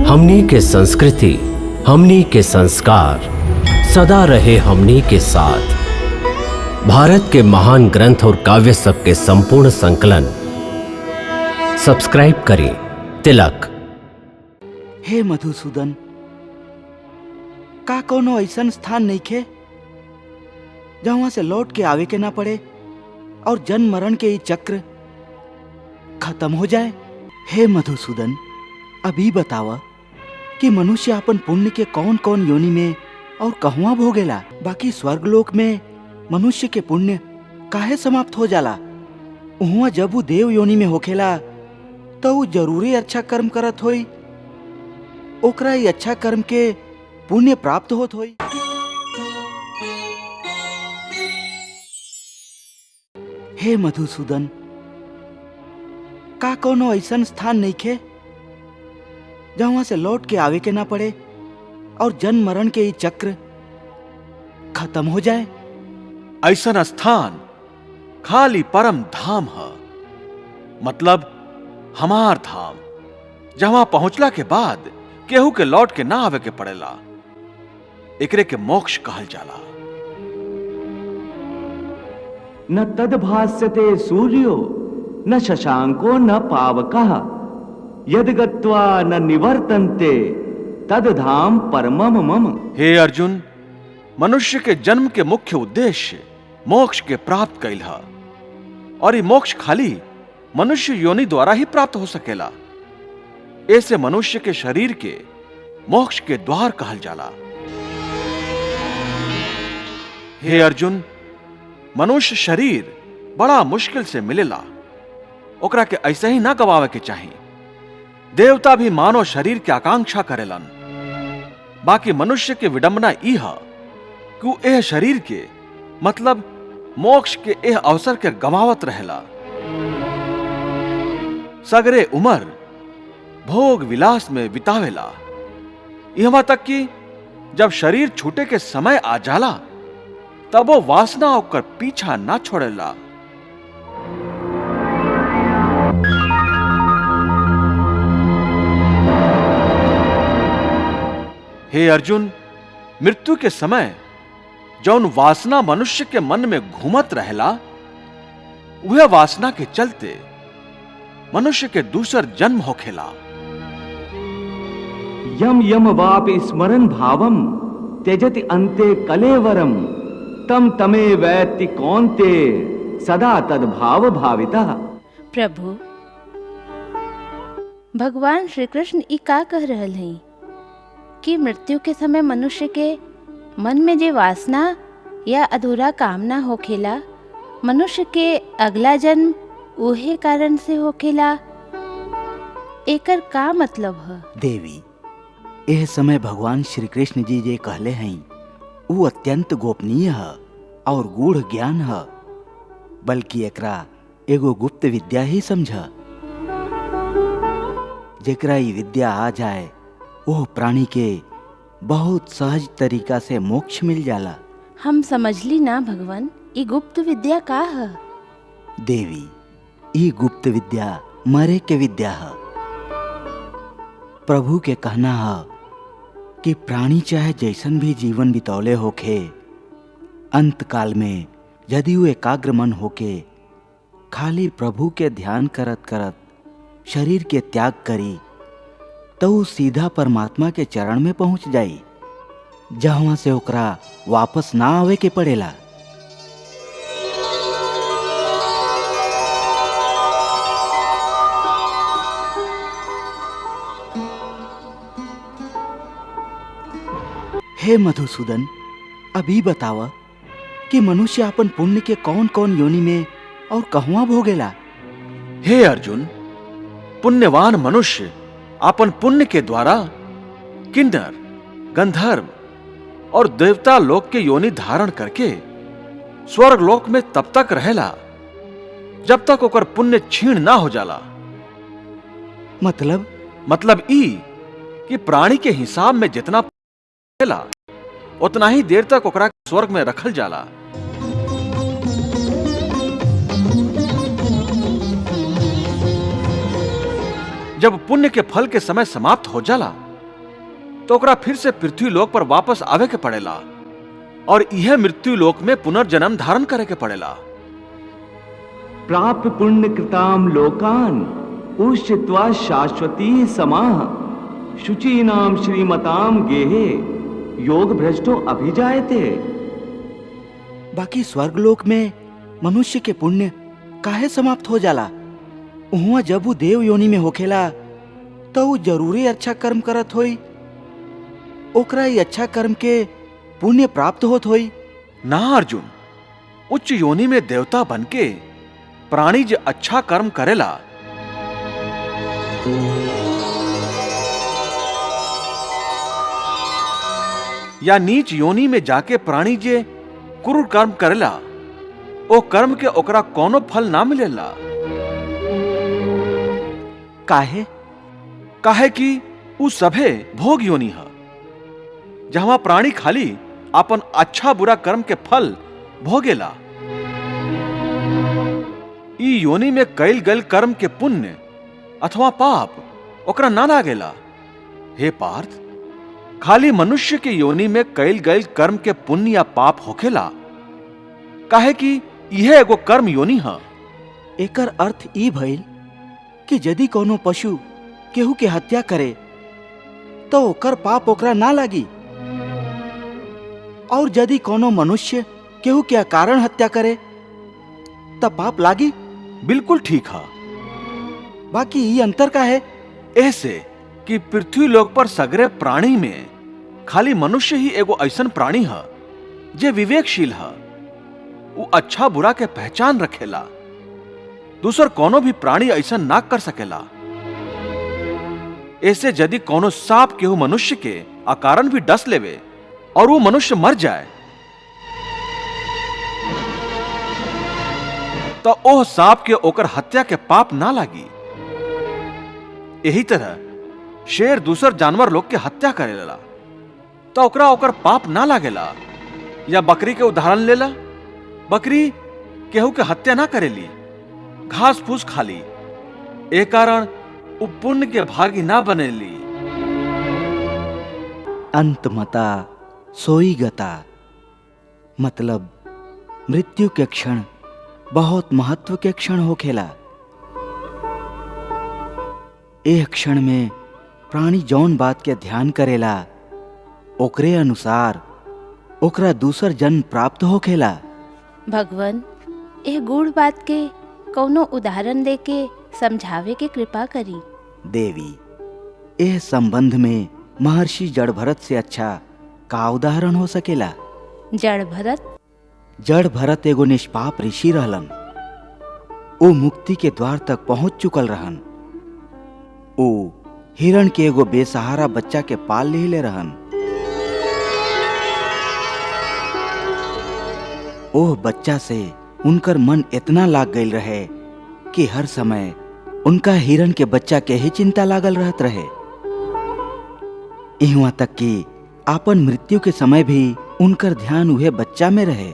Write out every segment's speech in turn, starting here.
हमनी के संस्कृति, हमनी के संस्कार सदा रहे हमनी के साथ। भारत के महान ग्रंथ और काव्य सब के संपूर्ण संकलन सब्सक्राइब करें तिलक। हे मधुसूदन, का कोनो ऐसन स्थान नइखे जहाँ से लौट के आवे के ना पड़े और जन्म मरण के ये चक्र खत्म हो जाए। हे मधुसूदन, अभी बतावा कि मनुष्य अपन पुण्य के कौन कौन योनि में और कहवा भोगेला। बाकी स्वर्गलोक में मनुष्य के पुण्य काहे समाप्त हो जाला? उहाँ जब वो देव योनि में होखेला तो वो जरूरी अच्छा कर्म करत होई, ओकरा ये अच्छा कर्म के पुण्य प्राप्त होत होई। हे मधुसूदन, का कोनो ऐसन स्थान नइखे जहाँ से लौट के आवे के ना पड़े और जन्म मरण के ये चक्र खत्म हो जाए? ऐसन स्थान खाली परम धाम है, मतलब हमार धाम, जहां पहुंचला के बाद केहू के लौट के ना आवे के पड़ेला। एकरे के मोक्ष कहल जाला। न तद्भास्यते सूर्यो न शशांको न पावकः यद गत्वा न निवर्तन्ते तद धाम परमम मम। हे अर्जुन, मनुष्य के जन्म के मुख्य उद्देश्य मोक्ष के प्राप्त कैल है, और ये मोक्ष खाली मनुष्य योनि द्वारा ही प्राप्त हो सकेला। ऐसे मनुष्य के शरीर के मोक्ष के द्वार कहल जाला। हे अर्जुन, मनुष्य शरीर बड़ा मुश्किल से मिलेला, ओकरा के ऐसे ही ना गवावे के चाहिए। देवता भी मानव शरीर के आकांक्षा करेलन। बाकी मनुष्य के विडंबना ई है कि एह शरीर के मतलब मोक्ष के एह अवसर के गवावत रहेला। सगरे उमर भोग विलास में बितावेला, यहाँ तक कि जब शरीर छूटे के समय आ जाला तब वो वासना होकर पीछा ना छोड़ेला। हे अर्जुन, मृत्यु के समय जौन वासना मनुष्य के मन में घूमत रहेला, वह वासना के चलते मनुष्य के दूसर जन्म होखेला। यम यम वापि स्मरन् भावम त्यजति अन्ते कलेवरम तम तमे वैति कौन्ते सदा तद भाव भावितः। प्रभु, भगवान श्री कृष्ण ई का कह रहल हैं कि मृत्यु के समय मनुष्य के मन में जे वासना या अधूरा कामना होखेला, मनुष्य के अगला जन्म उहे कारण से होखेला। एकर का मतलब है? देवी, यह समय भगवान श्री कृष्ण जी जे कहले हैं वो अत्यंत गोपनीय है और गूढ़ ज्ञान है, बल्कि एकरा एगो गुप्त विद्या ही समझा। जेकरा ये विद्या आ जाए वो प्राणी के बहुत सहज तरीका से मोक्ष मिल जाला। हम समझली ना भगवान, ई गुप्त विद्या का है? देवी, ये गुप्त विद्या मरे के विद्या है। प्रभु के कहना है कि प्राणी चाहे जैसन भी जीवन बितौले होखे, अंत काल में यदि वो एकाग्र मन होके खाली प्रभु के ध्यान करत करत शरीर के त्याग करी तो वो सीधा परमात्मा के चरण में पहुंच जाई, जहां से ओकरा वापस ना आवे के पड़ेला। हे मधुसूदन, अभी बतावा कि मनुष्य अपन पुण्य के कौन कौन योनि में और कहवा भोगेला। हे अर्जुन, पुण्यवान मनुष्य अपन पुण्य के द्वारा किन्नर, गंधर्व और देवता लोक के योनि धारण करके स्वर्ग लोक में तब तक रहेला जब तक ओकर पुण्य क्षीण ना हो जाला। मतलब ई कि प्राणी के हिसाब में जितना रहेला उतना ही देर तक ओकरा स्वर्ग में रखल जाला। जब पुण्य के फल के समय समाप्त हो जाला तो ओकरा फिर से पृथ्वी लोक पर वापस आवे के पड़ेला और यह मृत्यु लोक में पुनर्जन्म धारण करे के पड़ेला। प्राप्य पुण्य कृताम लोकान उष्चित्वा शाश्वती समाह शुचीनाम श्रीमताम गेहे योग भ्रष्टो अभिजायते। बाकी स्वर्गलोक में मनुष्य के पुण्य काहे समाप्त हो जाला? उहाँ जब वो देव योनि में होखेला तो वो जरूरी अच्छा कर्म करत होई, ओकरा ही अच्छा कर्म के पुण्य प्राप्त होत होई। ना अर्जुन, उच्च योनि में देवता बनके प्राणी जो अच्छा कर्म करेला या नीच योनि में जाके प्राणी जे क्रूर कर्म करेला, ओ कर्म के ओकरा कोनो फल ना मिलेला। काहे? काहे कि उ सभे भोग योनि है, जहां प्राणी खाली अपन अच्छा बुरा कर्म के फल भोगेला। ई योनि में कैल गल कर्म के पुण्य अथवा पाप ओकरा ना लागेला। हे पार्थ, खाली मनुष्य के योनि में कैल गल कर्म के पुण्य या पाप होखेला, काहे कि यह एगो कर्म योनि है। एकर अर्थ ई भइल कि यदि कोनो पशु केहू के हत्या करे तो ओकर पाप ओकरा ना लागी, और यदि कोनो मनुष्य केहू के अकारण हत्या करे तब पाप लागी। बिल्कुल ठीक है। बाकी ई अंतर का है? ऐसे कि पृथ्वी लोक पर सगरे प्राणी में खाली मनुष्य ही एगो ऐसन प्राणी है जे विवेकशील है, वो अच्छा बुरा के पहचान रखेला। दूसर कोनो भी प्राणी ऐसा ना कर सकेला। ऐसे यदि कोनो सांप केहू मनुष्य के अकारण भी डस लेवे और वो मनुष्य मर जाए तो ओह सांप के ओकर हत्या के पाप ना लागी। यही तरह शेर दूसर जानवर लोग के हत्या करेला तो ओकरा ओकर पाप ना लागेला। या बकरी के उदाहरण लेला, बकरी केहू के हत्या ना करेली, घास फूस खाली, ए कारण उ पुण्य के भागी ना बनेली। अंतमता सोई गता, मतलब मृत्यु के क्षण बहुत महत्व के क्षण होखेला। एक क्षण में प्राणी जौन बात के ध्यान करेला ओकरे अनुसार ओकरा दूसर जन्म प्राप्त होखेला। भगवान एह गूढ़ बात के कौनो उदाहरण देके समझावे के कृपा करी। देवी, एह संबंध में महर्षि जड़ भरत से अच्छा का उदाहरण हो सकेला? जड़ भरत? जड़ भरत एगो निष्पाप ऋषि रहलन। ओ मुक्ति के द्वार तक पहुंच चुकल रहन। ओ हिरण के एगो बेसहारा बच्चा के पाल ले रहन। ओह बच्चा से उनकर मन इतना लाग गईल रहे कि हर समय उनका हिरण के बच्चा के ही चिंता लागल रहत रहे। इहवा तक कि आपन मृत्यु के समय भी उनकर ध्यान उहे बच्चा में रहे।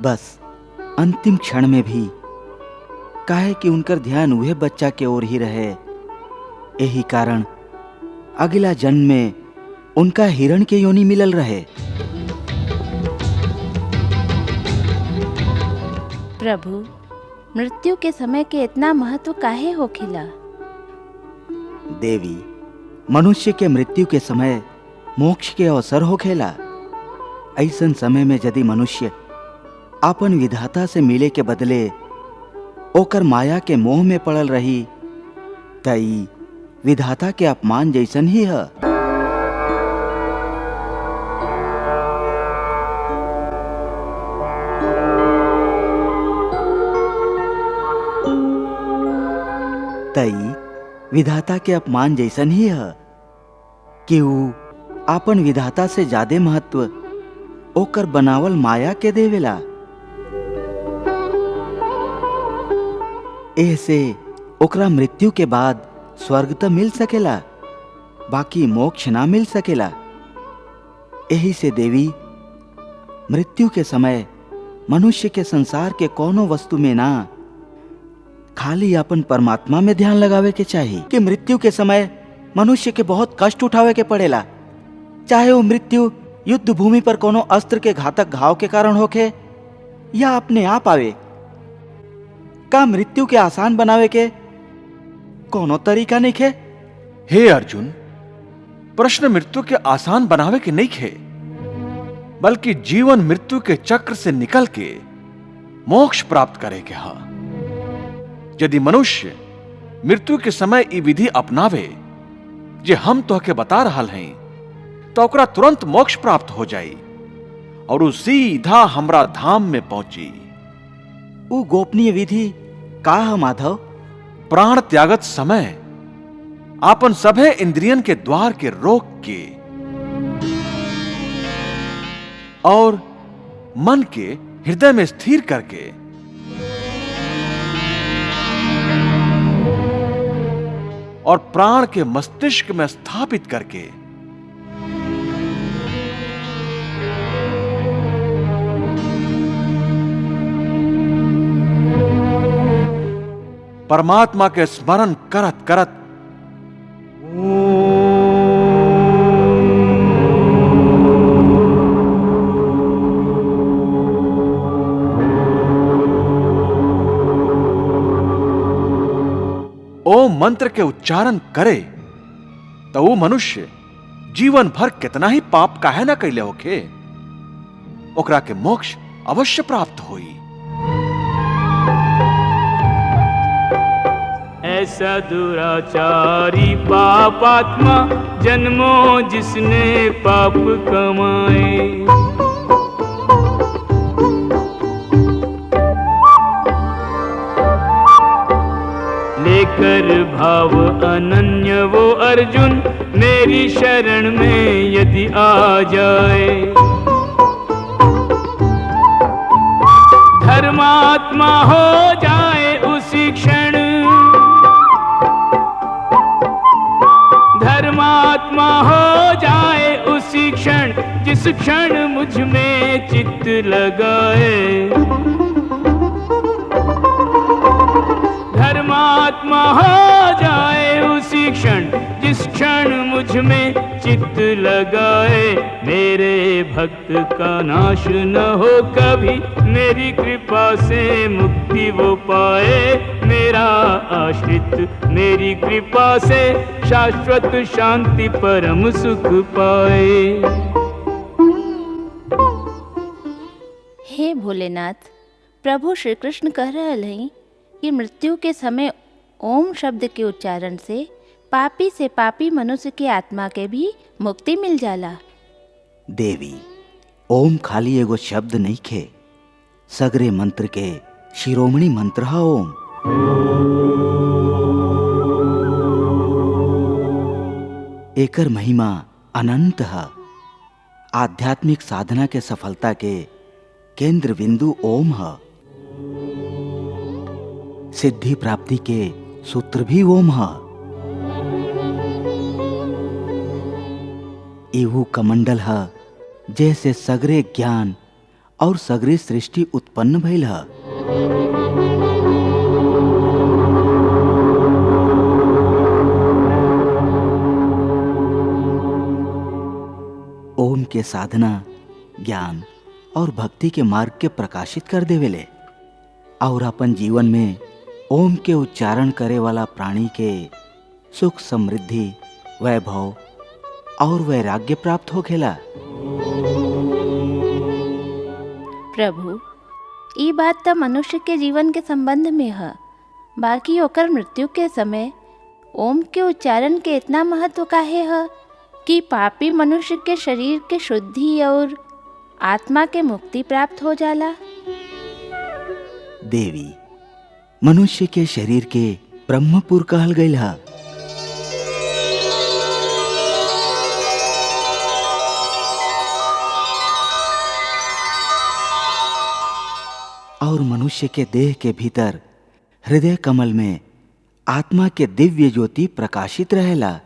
बस अंतिम क्षण में भी काहे कि उनकर ध्यान उहे बच्चा के ओर ही रहे। यही कारण अगला जन्म में उनका हिरण के योनि मिलल रहे। प्रभु, मृत्यु के समय के इतना महत्व काहे होखेला? देवी, मनुष्य के मृत्यु के समय मोक्ष के अवसर होखेला। ऐसन समय में यदि मनुष्य आपन विधाता से मिले के बदले ओकर माया के मोह में पड़ल रही तई विधाता के अपमान जैसन ही है। तई विधाता के अपमान जैसन ही है कि ऊ आपन विधाता से ज्यादा महत्व ओकर बनावल माया के देवेला। ऐसे ओकरा मृत्यु के बाद स्वर्ग तो मिल सकेला, बाकी मोक्ष ना मिल सकेला। यही से देवी मृत्यु के समय मनुष्य के संसार के कोनो वस्तु में ना, खाली अपन परमात्मा में ध्यान लगावे के चाहिए। कि मृत्यु के समय मनुष्य के बहुत कष्ट उठावे के पड़ेला, चाहे वो मृत्यु युद्ध भूमि पर कोनो अस्त्र के घातक घाव के कारण होके या अपने आप आवे। का मृत्यु के आसान बनावे के कोनो तरीका नहीं खे? हे अर्जुन, प्रश्न मृत्यु के आसान बनावे के नहीं खे, बल्कि जीवन मृत्यु के चक्र से निकल के मोक्ष प्राप्त करे के हा। यदि मनुष्य मृत्यु के समय ई विधि अपनावे जे हम तोहके बता रहल हैं, तो ओकरा तुरंत मोक्ष प्राप्त हो जाई और उ सीधा हमरा धाम में पहुंची। वो गोपनीय विधि का है माधव? प्राण त्यागत समय आपन सभे इंद्रियन के द्वार के रोक के और मन के हृदय में स्थिर करके और प्राण के मस्तिष्क में स्थापित करके परमात्मा के स्मरण करत करत ओम मंत्र के उच्चारण करे तो वो मनुष्य जीवन भर कितना ही पाप काहे ना कैले होखे, ओकरा के मोक्ष अवश्य प्राप्त होई। ऐसा दुराचारी पापात्मा जन्मों जिसने पाप कमाए। लेकर भाव अनन्य वो अर्जुन मेरी शरण में यदि आ जाए। धर्मात्मा हो जाए उसी क्षण, धर्मात्मा हो जाए उसी क्षण, जिस क्षण मुझ में चित्त लगाए। धर्मात्मा हो जाए उसी क्षण, जिस क्षण मुझ में चित्त लगाए। मेरे भक्त का नाश न हो कभी, मेरी कृपा से मुक्ति वो पाए। मेरा आश्रित मेरी कृपा से शाश्वत शांति परम सुख पाए। हे भोलेनाथ, प्रभु श्री कृष्ण कह रहल हैं कि मृत्यु के समय ओम शब्द के उच्चारण से पापी से पापी मनुष्य की आत्मा के भी मुक्ति मिल जाला। देवी, ओम खाली एगो शब्द नहीं खे, सगरे मंत्र के शिरोमणि मंत्र है ओम। एकर महिमा अनंत है। आध्यात्मिक साधना के सफलता के केंद्र बिंदु ओम है। सिद्धि प्राप्ति के सूत्र भी ओम है। एवं कमंडल है जैसे सगरे ज्ञान और सगरे सृष्टि उत्पन्न भइल है। ओम के साधना ज्ञान और भक्ति के मार्ग के प्रकाशित कर देवेले और अपन जीवन में ओम के उच्चारण करे वाला प्राणी के सुख समृद्धि वैभव और वैराग्य प्राप्त होखेला। प्रभु, ई बात तो मनुष्य के जीवन के संबंध में है, बाकी ओकर मृत्यु के समय ओम के उच्चारण के इतना महत्व काहे है कि पापी मनुष्य के शरीर के शुद्धि और आत्मा के मुक्ति प्राप्त हो जाला। देवी, मनुष्य के शरीर के ब्रह्मपुर कहल गईल है। और मनुष्य के देह के भीतर हृदय कमल में आत्मा के दिव्य ज्योति प्रकाशित रहेला।